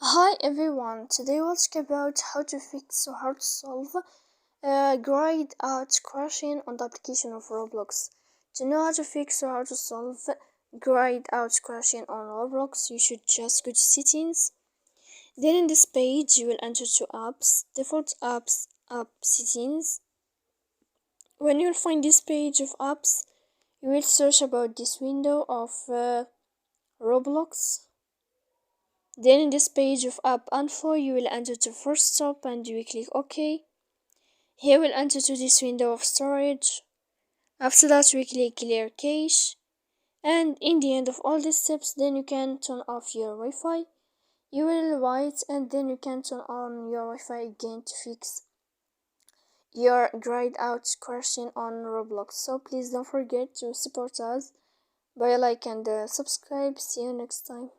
Hi everyone, today we'll talk about how to fix or how to solve grayed out crashing on the application of Roblox. To know how to fix or how to solve grayed out crashing on Roblox, you should just go to settings. Then in this page you will enter to apps, default apps, app settings. When you'll find this page of apps, you will search about this window of Roblox. Then in this page of app info, you will enter to first stop and you will click OK. Here we'll enter to this window of storage. After that we click clear cache. And in the end of all these steps, then you can turn off your Wi-Fi. You will wait and then you can turn on your Wi-Fi again to fix your grayed out crashing on Roblox. So please don't forget to support us by a like and subscribe. See you next time.